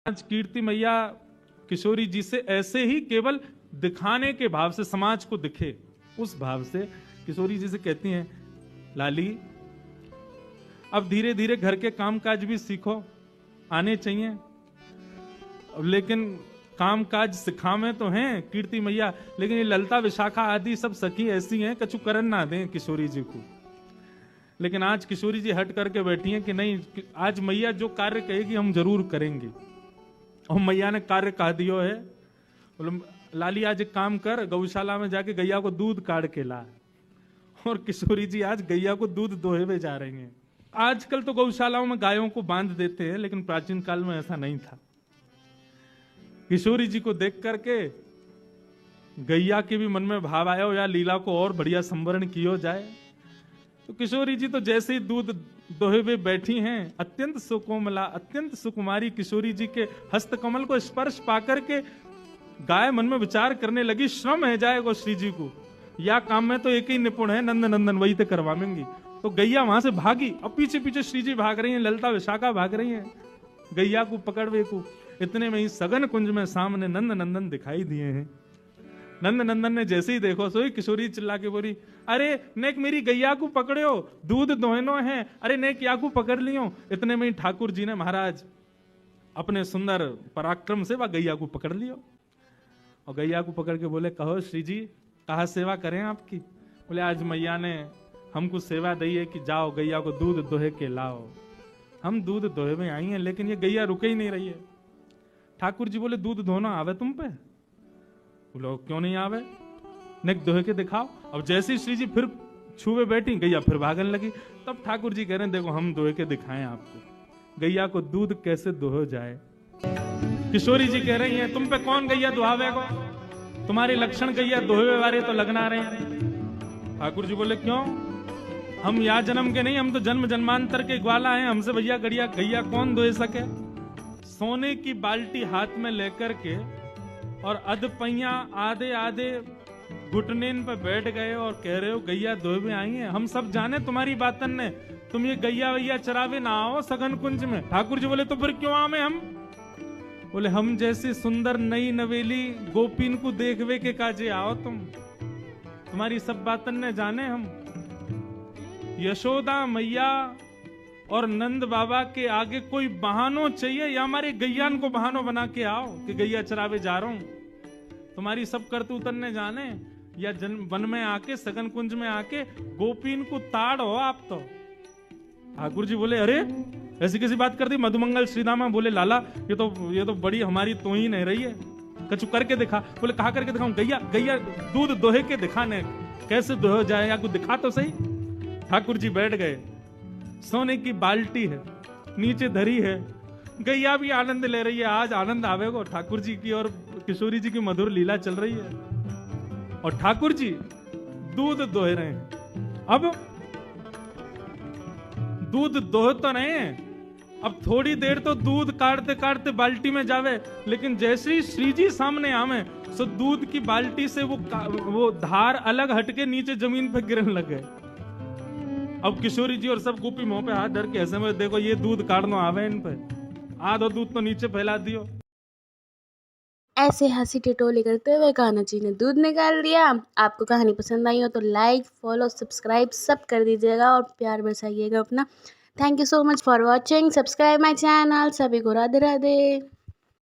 आज कीर्ति मैया किशोरी जी से ऐसे ही केवल दिखाने के भाव से समाज को दिखे, उस भाव से किशोरी जी से कहती हैं, लाली अब धीरे धीरे घर के कामकाज भी सीखो, आने चाहिए, लेकिन कामकाज सिखावे तो हैं कीर्ति मैया, लेकिन ये ललता विशाखा आदि सब सखी ऐसी हैं कछु करन ना दें किशोरी जी को। लेकिन आज किशोरी जी हट करके बैठी हैं कि नहीं, आज मैया जो कार्य कहेगी हम जरूर करेंगे। और मैया ने कार्य कह दियो है, बोले लाली आज एक काम कर, गौशाला में जाके गैया को दूध काट के ला। और किशोरी जी आज गैया को दूध दोहे में जा रही हैं। आजकल तो गौशालाओं में गायों को बांध देते हैं, लेकिन प्राचीन काल में ऐसा नहीं था। किशोरी जी को देख करके गैया के भी मन में भाव आया हो या लीला को और बढ़िया संवरण किया जाए। तो किशोरी जी तो जैसे ही दूध दोहे हुए बैठी हैं, अत्यंत सुकोमला अत्यंत सुकुमारी किशोरी जी के हस्तकमल को स्पर्श पाकर के गाय मन में विचार करने लगी, श्रम है जाएगा श्री जी को, या काम में तो एक ही निपुण है, नंद नंदन वही तो करवाएंगी। तो गैया वहां से भागी, अब पीछे पीछे श्री जी भाग रही हैं, ललता विशाखा भाग रही हैं गैया को पकड़वे को। इतने में ही सघन कुंज में सामने नंद नंदन दिखाई दिए हैं। नंद नंदन ने जैसे ही देखो सोई किशोरी चिल्ला के बोली, अरे नेक मेरी गैया को पकड़ो, दूध दोहनो है, अरे नेक या को पकड़ लियो। इतने में ही ठाकुर जी ने महाराज अपने सुंदर पराक्रम से वह गैया को पकड़ लियो और गैया को पकड़ के बोले, कहो श्री जी कहा सेवा करें आपकी। बोले आज मैया ने हमको सेवा दी है कि जाओ गैया को दूध दोहे के लाओ। हम दूध दोहे में आई हैं, लेकिन ये गैया रुके ही नहीं रही है। ठाकुर जी बोले दूध धोना आवे तुम पे? बोलो क्यों नहीं आवे, नेक दोहे के दिखाओ। अब जैसे श्री जी फिर छुए बैठी, गैया फिर भागने लगी। तब ठाकुर जी कह रहे हैं, देखो हम दोहे के दिखाएं आपको, गैया को दूध कैसे दोहो जाए। किशोरी जी कह रही हैं, तुम पे कौन गैया दुहावे को, तुम्हारे लक्षण गैया दोहे वाले तो लगना रहे हैं। ठाकुर जी बोले क्यों, हम या जन्म के नहीं, हम तो जन्म जन्मांतर के ग्वाला हैं, हमसे भैया गड़िया गैया कौन दोहे सके। सोने की बाल्टी हाथ में लेकर के और अधपैया आधे आधे घुटनेन पे बैठ गए और कह रहे हो गैया दोहे में आई हैं। हम सब जाने तुम्हारी बातन ने, तुम ये गैया वैया चरावे ना आओ सघन कुंज में। ठाकुर जी बोले तो फिर क्यों आवे हम? बोले हम जैसी सुंदर नई नवेली गोपीन को देखवे के काजे आओ तुम, तुम्हारी सब बातन ने जाने हम। यशोदा मैया और नंद बाबा के आगे कोई बहानो चाहिए या हमारे गैयान को बहानो बना के आओ कि गैया चरावे जा रहा हूं। तुम्हारी सब करतूतन ने जाने, या वन में आके सघन कुंज में आके गोपीन को ताड़ हो आप तो। ठाकुर जी बोले अरे ऐसी कैसी बात कर दी मधुमंगल श्रीदामा। बोले लाला ये तो बड़ी हमारी तोहीन है रही है, कछु करके दिखा। बोले कहा करके दिखाऊं? गैया दूध दोहे के दिखाने, कैसे दोहे जाए या कुछ दिखा तो सही। ठाकुर जी बैठ गए, सोने की बाल्टी है नीचे धरी है, गैया भी आनंद ले रही है। आज आनंद आवेगा ठाकुर जी की और किशोरी जी की मधुर लीला चल रही है, और ठाकुर जी दूध दोहे रहे हैं। अब दूध दोहे तो नहीं है, अब थोड़ी देर तो दूध काटते काटते बाल्टी में जावे, लेकिन जैसे ही श्री जी सामने आवे सो दूध की बाल्टी से वो धार अलग हटके नीचे जमीन पे गिरने लगे। अब किशोरी जी और सब गोपी मुंह पे हाथ धर के ऐसे में, देखो ये दूध काटना आवे इन पे, आधो दूध तो नीचे फैला दियो। ऐसे हंसी टिटोली करते हुए कान्हा जी ने दूध निकाल दिया। आपको कहानी पसंद आई हो तो लाइक फॉलो सब्सक्राइब सब कर दीजिएगा और प्यार बरसाइएगा अपना। Thank you so much for watching, subscribe my channel. सभी को राधे राधे।